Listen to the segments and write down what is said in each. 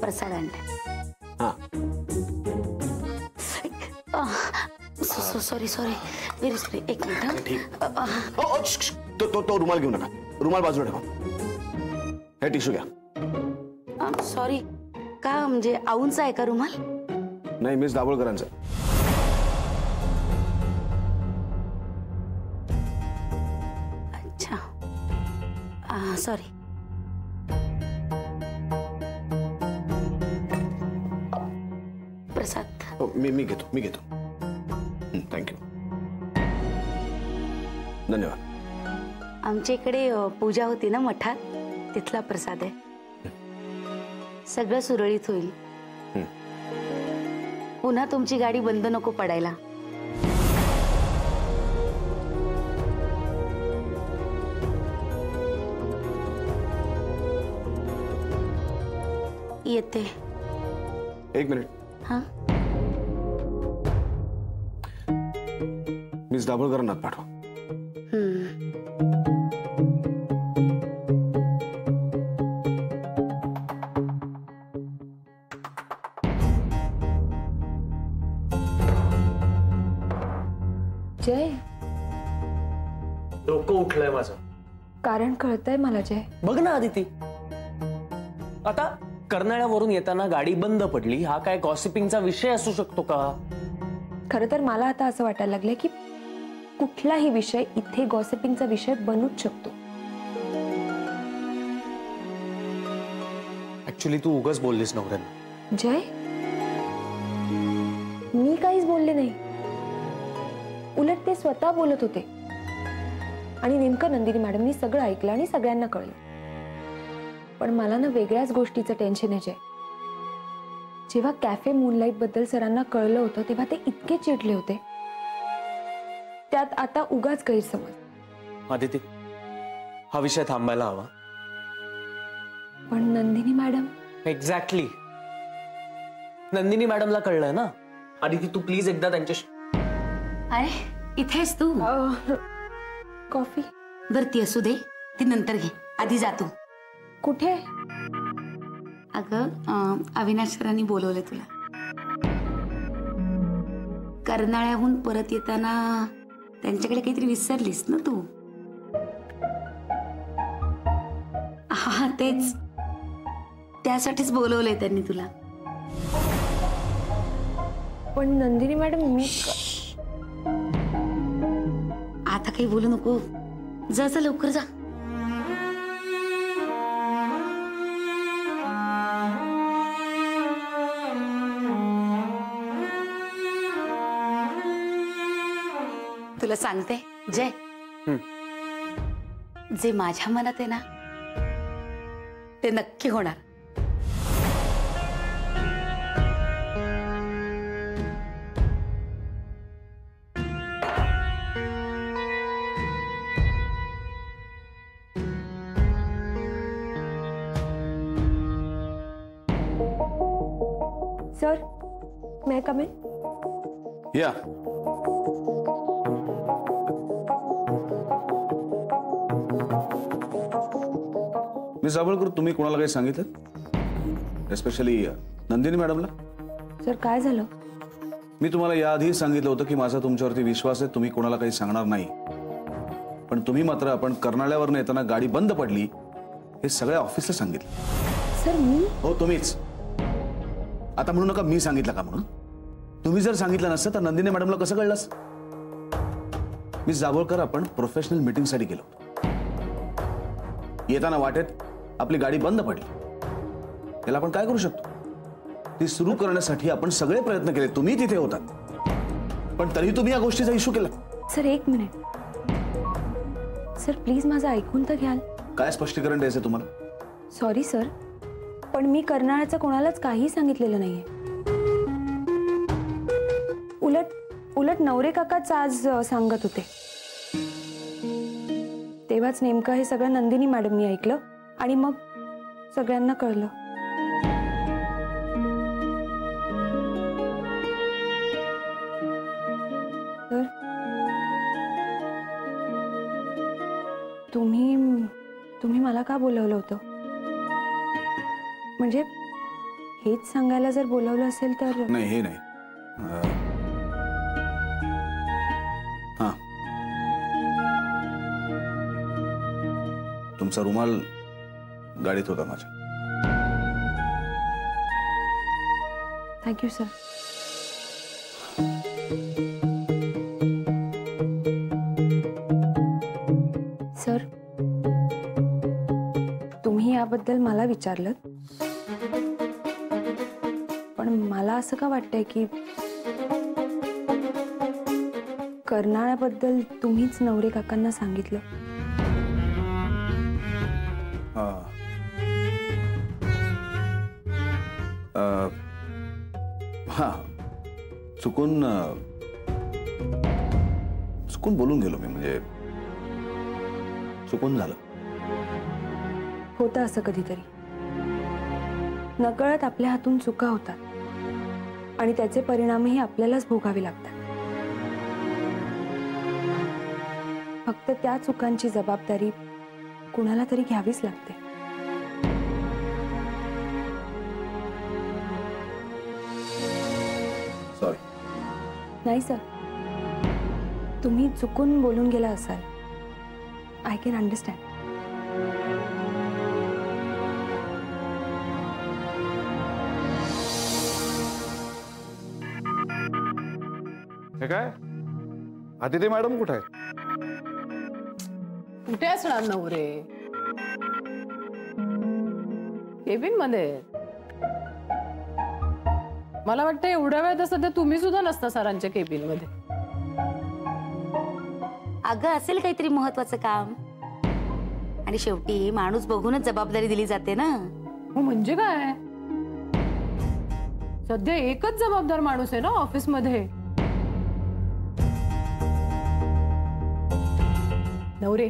प्रसाद आणलाय. Sorry sorry very sorry. एक minute. ठीक. तो रुमाल घेऊ नका. रुमाल बाजूला ठेवा. हे टिश्यू घ्या. सॉरी. का म्हणजे आऊंचा आहे का रुमाल? नाही, मिस दाभोळकरांचा. अच्छा. सॉरी. प्रसाद. हो, मी घेतो. थँक्यू. धन्यवाद. आमच्या इकडे पूजा होती ना मठात, तिथला प्रसाद आहे. सगळं सुरळीत होईल. पुन्हा तुमची गाडी बंद नको पडायला. येते. एक मिनिट. हाँ. मिस दाभोळकरांना पाठवा. जय, डोकं उठलंय माझं. कारण कळतंय मला जय. बघ ना आदिती, आता कर्नाळ्यावरून येताना गाडी बंद पडली, हा काय गॉसिपिंगचा विषय असू शकतो का? खरं तर मला आता असं वाटायला लागलंय की कुठलाही विषय इथे गॉसिपिंगचा विषय बनूच शकतो. ऍक्च्युली तू उगाच बोललीस नवऱ्यांना. जय, मी काहीच बोलले नाही. उलट ते स्वतः बोलत होते आणि नेमकं नंदिनी मॅडमनी सगळं ऐकलं आणि सगळ्यांना कळलं. पण मला ना वेगळ्याच गोष्टीचं टेन्शन आहे जय. जेव्हा कॅफे मूनलाईट बद्दल सरांना कळलं होतं तेव्हा ते इतके चिडले होते. त्यात आता उगाच गैरसमज. आदिती, हा विषय थांबायला हवा. पण नंदिनी मॅडम. एक्झॅक्टली, नंदिनी मॅडमला कळलंय ना. आदिती, तू प्लीज एकदा त्यांच्याशी. अरे इथेस तू. कॉफी बरती असू दे, ती नंतर घे. आधी जा तू. कुठे? अगं अविनाश सरांनी बोलवलं तुला. कर्नाळ्याहून परत येताना त्यांच्याकडे काहीतरी विसरलीस ना तू. हा तेच, त्यासाठीच बोलवलंय त्यांनी तुला. पण नंदिनी मॅडम मी आता काही बोलू नको. जा जा लवकर जा. तुला सांगते जय, जे माझ्या मनात आहे ना ते नक्की होणार. Sir, may I come in? या. मिस दाभोळकर, तुम्ही कोणाला काही सांगितलं? एस्पेशली नंदिनी मॅडमला? सर काय झालं? मी तुम्हाला याआधी सांगितलं होतं की माझा तुमच्यावरती विश्वास आहे, तुम्ही कोणाला काही सांगणार नाही. पण तुम्ही मात्र आपण कर्नाळ्यावरून येताना गाडी बंद पडली हे सगळ्या ऑफिसला सांगितलं. सर मी? हो तुम्हीच. आता म्हणू नका मी सांगितलं का म्हणून. तुम्ही जर सांगितलं नसतं तर नंदिनी मॅडमला कसं कळलं असतं? मिस दाभोळकर, आपण प्रोफेशनल मीटिंगसाठी गेलो. येताना वाटेत आपली गाडी बंद पडली. याला आपण काय करू शकतो? ती सुरू करण्यासाठी आपण सगळे प्रयत्न केले. तुम्ही तिथे होतात, पण तरी तुम्ही या गोष्टीचा इश्यू केला. सर एक मिनिट. सर प्लीज माझं ऐकून तर घ्याल. काय स्पष्टीकरण द्यायचं तुम्हाला? सॉरी सर, पण मी कर्नाळ्याचं कोणालाच काही सांगितलेलं नाहीये. उलट नवरे काकाच आज सांगत होते. तेव्हाच नेमकं हे सगळं नंदिनी मॅडमनी ऐकलं आणि मग सगळ्यांना कळलं. तर तुम्ही मला का बोलवलं होतं? म्हणजे हेच सांगायला जर बोलावलं असेल तर नाही हे नाही. हा, तुमचा रुमाल गाडीत होता माझ्या. Thank you sir. सर, तुम्ही याबद्दल मला विचारलं, पण मला असं का वाटतंय की कर्नाळ्याबद्दल तुम्हीच नवरे काकांना सांगितलं. हा, चुकून बोलून गेलो मी, म्हणजे चुकून झालं. होतं असं कधीतरी. नकळत आपल्या हातून चुका होतात आणि त्याचे परिणामही आपल्यालाच भोगावे लागतात. फक्त त्या चुकांची जबाबदारी कुणाला तरी घ्यावीच लागते. सॉरी. नाही सर, तुम्ही चुकून बोलून गेला असाल. I can understand. हे काय आदिती मॅडम कुठे आहेत? कुठे असणार नवरे? केबिन मध्ये. मला वाटतं एवढ्या वेळ तर सध्या तुम्ही सुद्धा नसता सरांच्या केबिन मध्ये. अगं असेल काहीतरी महत्वाचं काम, आणि शेवटी माणूस बघूनच जबाबदारी दिली जाते ना. हो म्हणजे काय, सध्या एकच जबाबदार माणूस आहे ना ऑफिस मध्ये. नवरे,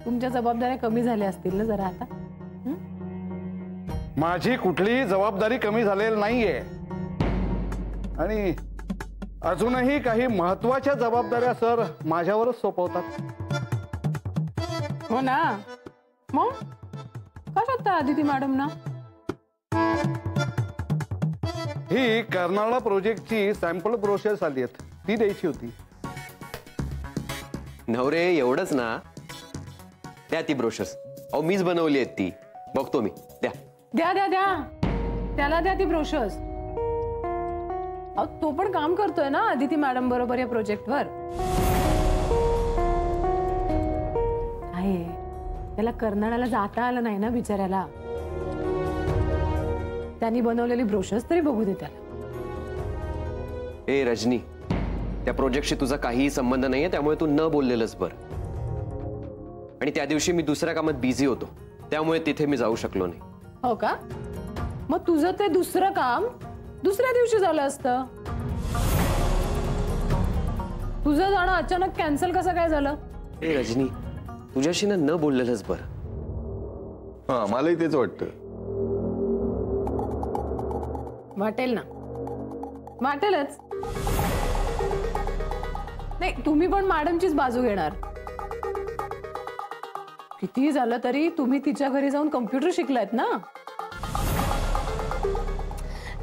तुमच्या जबाबदाऱ्या कमी झाल्या असतील ना जरा आता? माझी कुठलीही जबाबदारी कमी झालेली नाहीये आणि अजूनही काही महत्वाच्या जबाबदाऱ्या सर माझ्यावरच सोपवतात. हो ना, मग का शकता आदिती मॅडम ना? ही कर्नाळा प्रोजेक्टची सॅम्पल ब्रोशर्स आली आहेत, ती द्यायची होती. नवरे एवढंच ना? द्या ती ब्रोशर्स. अहो मीच बनवली आहेत ती, बघतो मी. द्या द्या द्या द्या, त्याला द्या ती ब्रोशर्स. तो पण काम करतोय ना आदिती मॅडम बरोबर या प्रोजेक्टवर. आहे, त्याला कर्नाळ्याला जाता आलं नाही ना बिचाऱ्याला. त्यांनी बनवलेली ब्रोशर्स तरी बघू दे त्याला. ए रजनी, त्या प्रोजेक्टशी तुझा काहीही संबंध नाहीये, त्यामुळे तू न बोललेलंच बरं. आणि त्या दिवशी मी दुसऱ्या कामात बिझी होतो, त्यामुळे तिथे मी जाऊ शकलो नाही. हो का? मग तुझं ते दुसरं काम दुसऱ्या दिवशी झालं असतं. तुझं जाणं अचानक कॅन्सल कसं काय झालं? ए रजनी, तुझ्याशी ना न बोललेलंच बरं. हा, मलाही तेच वाटतं. वाटेल ना, वाटेलच. नाही, तुम्ही पण मॅडमचीच बाजू घेणार. कितीही झालं तरी तुम्ही तिच्या घरी जाऊन कम्प्युटर शिकलायत ना.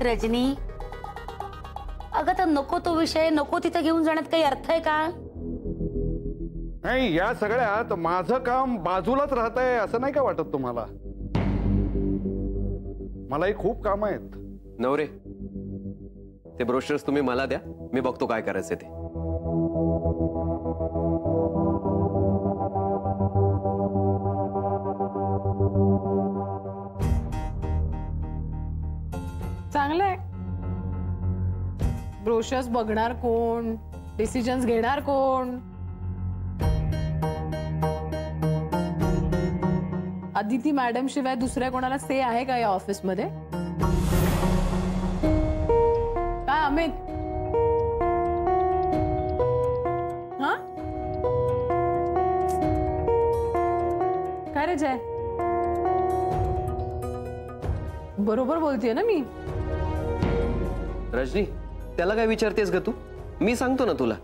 रजनी, अगं तर नको तो विषय नको तिथे घेऊन जाण्यात काही अर्थ आहे का? नाही, या सगळ्यात माझं काम बाजूलाच राहत आहे असं नाही का वाटत तुम्हाला? मलाही खूप काम आहेत. नवरे, ते ब्रोशर्स तुम्ही मला द्या, मी बघतो काय करायचं ते. चांगलंय. ब्रोशर्स बघणार कोण, डिसिजन्स घेणार कोण? अदिती मॅडम शिवाय दुसऱ्या कोणाला से आहे का या ऑफिस मध्ये? काय अमित? हा, काय रे जय? बरोबर बोलतेय ना मी? रजनी, त्याला काय विचारतेस ग तू? मी सांगतो ना तुला.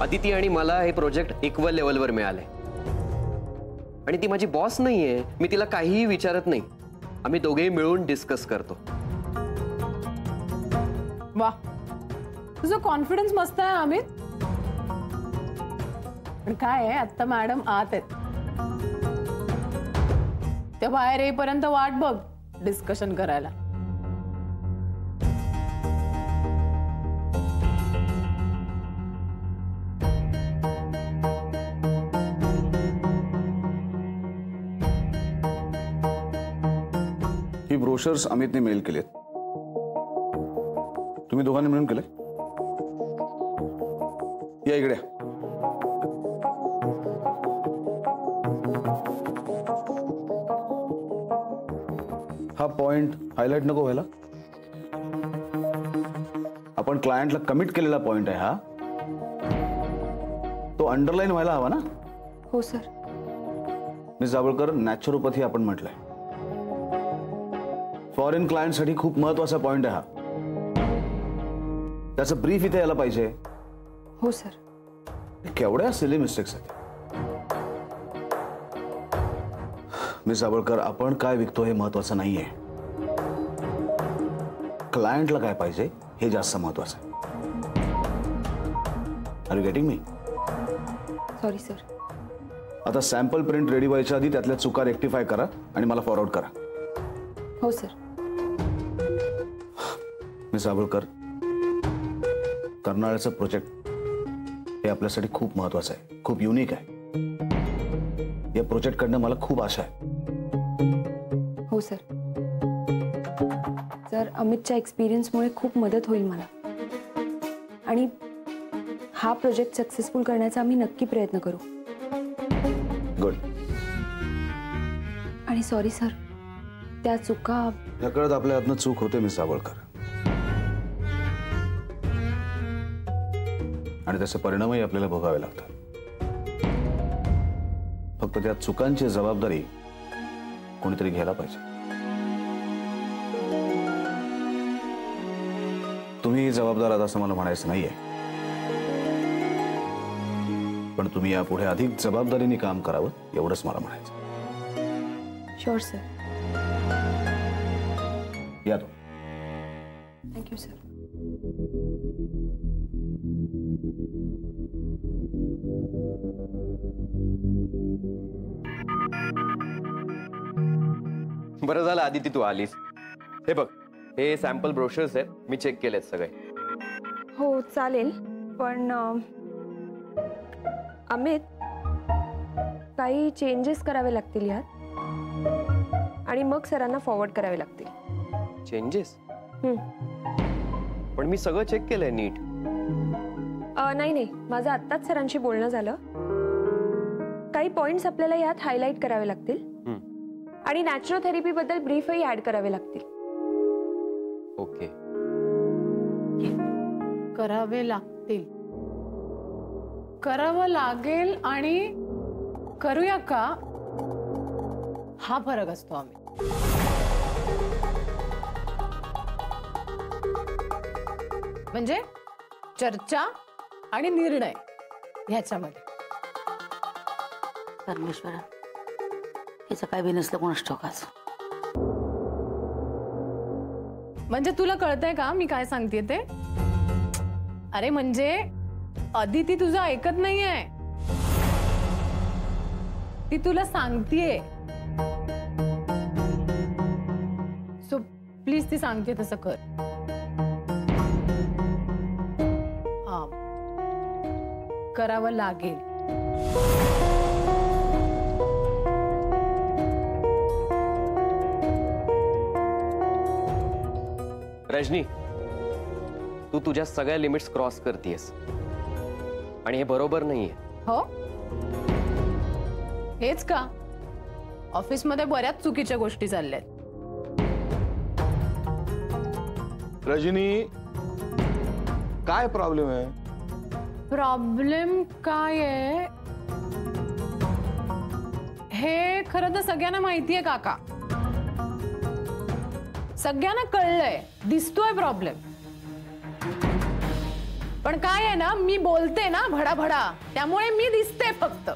अदिती आणि मला हे प्रोजेक्ट इक्वल लेवलवर मिळालंय आणि ती माझी बॉस नाहीये, मी तिला काहीही विचारत नाही. आम्ही दोघेही मिळून डिस्कस करतो. वा, तुझं कॉन्फिडन्स मस्त आहे अमित. पण काय आहे, आता मॅडम आत आहेत, त्या बाहेर येईपर्यंत वाट बघ डिस्कशन करायला. ही ब्रोशर्स अमितने मेल केलेत. तुम्ही दोघांनी मिळून केले? या इकडे. हा पॉइंट हायलाइट नको व्हायला. आपण क्लायंटला कमिट केलेला पॉइंट आहे हा, तो अंडरलाईन व्हायला हवा ना. हो सर. मिस जावळकर, नॅचरोपॅथी आपण म्हटलंय, फॉरेन क्लायंटसाठी खूप महत्वाचा पॉइंट आहे हा. त्याचं ब्रीफ इथे यायला पाहिजे. हो सर. केवढ्या सिली मिस्टेक्स आहेत. मिस जावळकर, आपण काय विकतो हे महत्वाचं नाहीये, क्लायंटला काय पाहिजे हे जास्त महत्वाचं आहे. Are you getting me? Sorry sir. आता सॅम्पल प्रिंट रेडी व्हायच्या आधी त्यातल्या चुका रेक्टिफाय करा आणि मला फॉरवर्ड करा. हो सर. मिस जावळकर, कर्नाळ्याचं प्रोजेक्ट हे आपल्यासाठी खूप महत्वाचं आहे, खूप युनिक आहे. या प्रोजेक्टकडनं मला खूप आशा आहे. हो सर. सर, अमितच्या एक्सपिरियन्समुळे खूप मदत होईल मला, आणि हा प्रोजेक्ट सक्सेसफुल करण्याचा आम्ही नक्की प्रयत्न करू. गुड. आणि सॉरी सर, त्या चुका नकळत आपल्या हातनं चूक होते मिस जावळकर, आणि त्याचे परिणामही आपल्याला भोगावे लागतात. फक्त त्या चुकांची जबाबदारी कोणीतरी घ्यायला पाहिजे. तुम्ही जबाबदार आहात असं मला म्हणायचं नाहीये, पण तुम्ही यापुढे अधिक जबाबदारीने काम करावं एवढंच मला म्हणायचं. Sure sir. या तो. Thank you sir. बरं झालं आदिती तू आलीस. हे बघ, हे सॅम्पल ब्रोशर्स आहेत, मी चेक केलेत सगळे. हो चालेल, पण अमित, काही चेंजेस करावे लागतील यात, आणि मग सरांना फॉरवर्ड करावे लागतील. चेंजेस? पण मी सगळं चेक केलंय नीट. नाही, माझं आत्ताच सरांशी बोलणं झालं. काही पॉइंट्स आपल्याला यात हायलाइट करावे लागतील, आणि नॅचरोथेरपी बद्दल ब्रीफही ऍड करावे लागतील. ओके. करावे लागतील, करावं लागेल, आणि करूया का, हा फरक असतो आम्ही. म्हणजे चर्चा आणि निर्णय ह्याच्यामध्ये. परमेश्वरा, याचं काय बी नसलं कोणाच ठोकाच. म्हणजे तुला कळतंय का मी काय सांगतेय ते? अरे म्हणजे अदिती तुझं ऐकत नाहीये, ती तुला सांगतीये. सो प्लीज ती सांगते तसं कर. हा, करावं लागेल. रजनी, तू तुझ्या सगळ्या लिमिट्स क्रॉस करतेस, आणि हे बरोबर नाहीये. हो, हेच का? ऑफिसमध्ये बऱ्याच चुकीच्या गोष्टी चालल्यात. रजनी, काय प्रॉब्लेम आहे? प्रॉब्लेम काय आहे हे खरं तर सगळ्यांना माहितीये काका. सगळ्यांना कळलंय, दिसतोय प्रॉब्लेम. पण काय आहे ना, मी बोलते ना भडाभडा, त्यामुळे मी दिसते फक्त.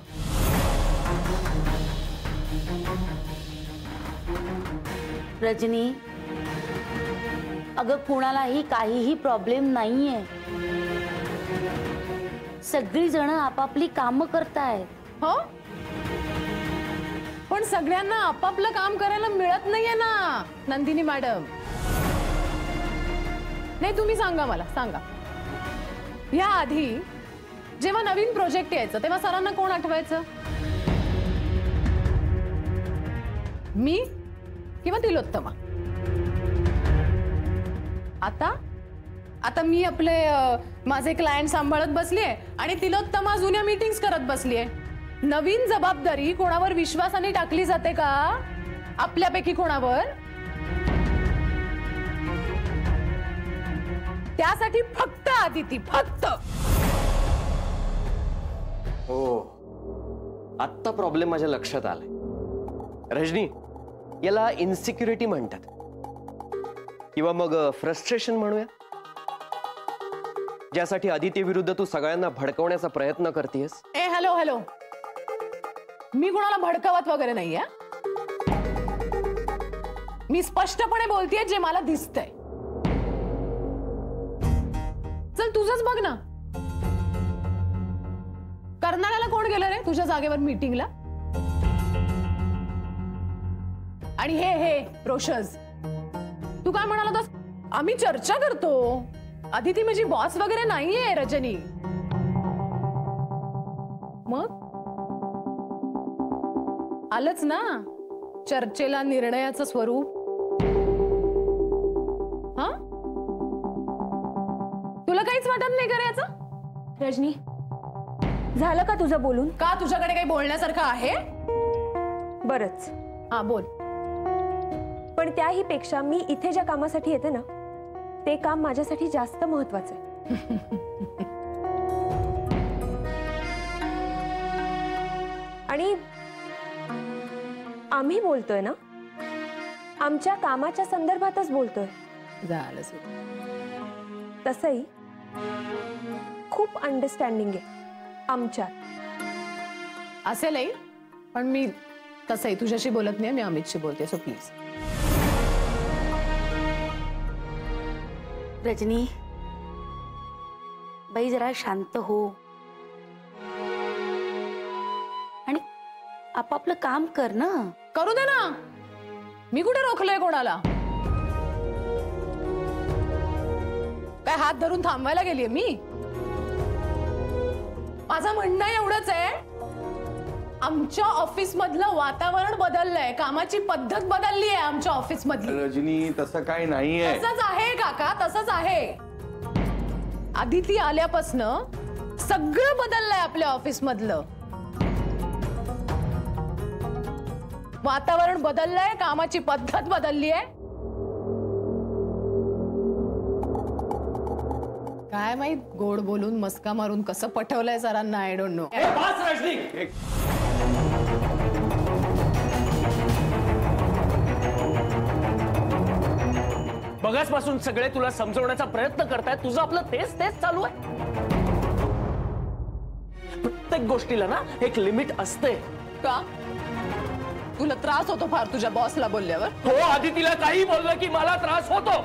रजनी, अगं कुणालाही काहीही प्रॉब्लेम नाहीये. सगळी जण आपापली कामं करतायत. हो, पण सगळ्यांना आपापलं काम करायला मिळत नाहीये ना नंदिनी मॅडम. नाही, तुम्ही सांगा, मला सांगा, या आधी जेव्हा नवीन प्रोजेक्ट यायचं तेव्हा सरांना कोण आठवायचं? मी किंवा तिलोत्तमा? आता मी आपले माझे क्लायंट सांभाळत बसलीये आणि तिलोत्तमा जुन्या मीटिंग्स करत बसलीये. नवीन जबाबदारी कोणावर विश्वासाने टाकली जाते का? आपल्यापैकी कोणावर? त्यासाठी फक्त आदिती, फक्त. हो, आत्ता प्रॉब्लेम माझ्या लक्षात आलाय. रजनी, याला इन्सिक्युरिटी म्हणतात किंवा मग फ्रस्ट्रेशन म्हणूया, ज्यासाठी आदिती विरुद्ध तू सगळ्यांना भडकवण्याचा प्रयत्न करतेस. ए हॅलो हॅलो, मी कोणाला भडकावत वगैरे नाहीये. मी स्पष्टपणे बोलतेय जे मला दिसतंय. चल तुझंच बघ ना, कर्नाळ्याला कोण गेलं रे तुझ्या जागेवर मीटिंगला? आणि हे रोशज, तू काय म्हणाला होतास? आम्ही चर्चा करतो. आदिती माझी बॉस वगैरे नाहीये रजनी. मग आलंच ना चर्चेला निर्णयाचं स्वरूप. हा, तुला काहीच वाटत नाही करायचं? रजनी, झालं का तुझं बोलून? का तुझ्याकडे काही बोलण्यासारखं आहे? बरंच. हा बोल. पण त्याही पेक्षा मी इथे ज्या कामासाठी येते ना, ते काम माझ्यासाठी जास्त महत्वाचं आहे. आणि आम्ही बोलतोय ना, आमच्या कामाच्या संदर्भातच बोलतोय. झालं. तसंही खूप अंडरस्टँडिंग आहे आमच्यात. असेलही, पण मी तसंही तुझ्याशी बोलत नाही, मी अमितशी बोलते. So please. रजनी बाई, जरा शांत हो आणि आपापलं काम कर ना. करू दे ना, मी कुठे रोखलंय कोणाला? काय हात धरून थांबवायला गेलीये मी? माझं म्हणणं एवढंच आहे, आमच्या ऑफिस मधलं वातावरण बदललंय, कामाची पद्धत बदलली आहे आमच्या ऑफिस मधली. रजनी, तसं काही नाहीये. तसंच आहे काका, तसंच आहे. आदिती आल्यापासनं सगळं बदललंय आपल्या ऑफिस मधलं. वातावरण बदललंय, कामाची पद्धत बदलली आहे. काय माहित गोड बोलून मस्का मारून कसं पटवलंय सरांना, आय डोंट नो. बघाचपासून सगळे तुला समजवण्याचा प्रयत्न करतायत, तुझं आपलं तेच चालू आहे. प्रत्येक गोष्टीला ना एक लिमिट असते. का तुला त्रास होतो फार तुझ्या बॉसला बोलल्यावर? हो, आदितीला काही बोललं की मला त्रास होतो.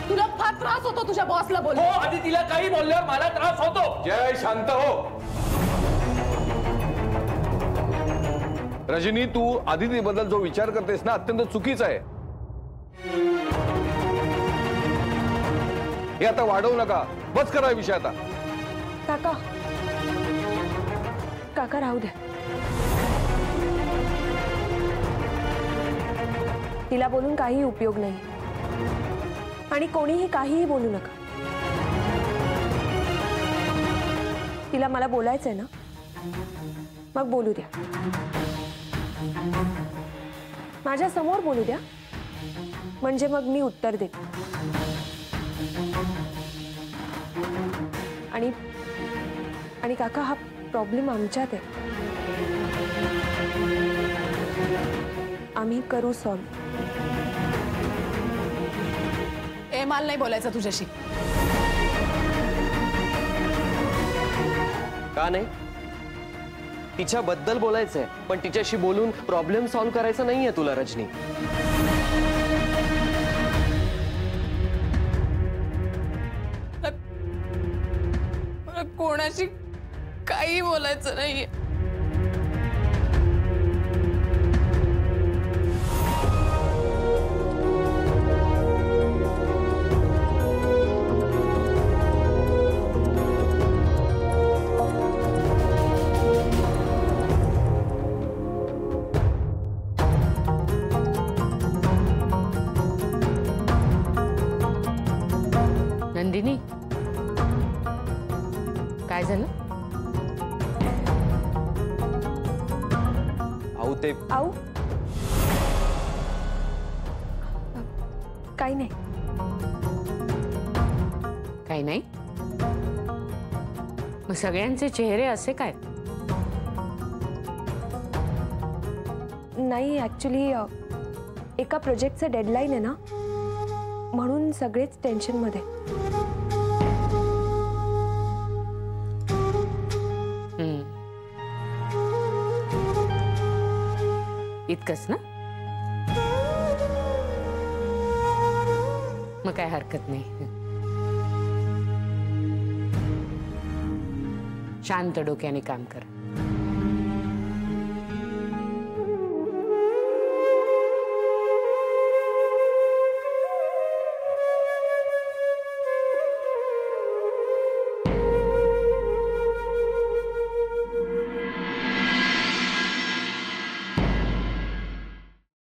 तुला फार त्रास होतो तुझ्या बॉसला बोल. हो, आदितीला काही बोलल्यावर मला त्रास होतो. जय, शांत हो. रजनी, तू आदिती बद्दल जो विचार करतेस ना, अत्यंत चुकीचा आहे. हे आता वाढवू नका, बस करा विषय आता. काका, काका राहू द्या. तिला बोलून काही उपयोग नाही आणि कोणीही काहीही बोलू नका. तिला मला बोलायचंय ना, मग बोलू द्या. माझ्या समोर बोलू द्या, म्हणजे मग मी उत्तर देते. आणि काका, हा प्रॉब्लेम आमच्यात आहे. आम्ही करू सॉल्व. ए नाही, मला नाही बोलायचं तुझ्याशी. का नाही? तिच्याबद्दल बोलायचंय, पण तिच्याशी बोलून प्रॉब्लेम सॉल्व्ह करायचा नाहीये तुला रजनी. मला कोणाशी काही बोलायचं नाहीये. नंदिनी, काय झालं? भाऊ ते आऊ काही नाही. काही नाही. मग सगळ्यांचे चेहरे असे काय? नाही, ऍक्च्युली एका प्रोजेक्टचं डेडलाईन आहे ना, म्हणून सगळेच टेन्शन मध्ये. इतकंच ना? मग काय हरकत नाही. शांत डोक्याने काम कर.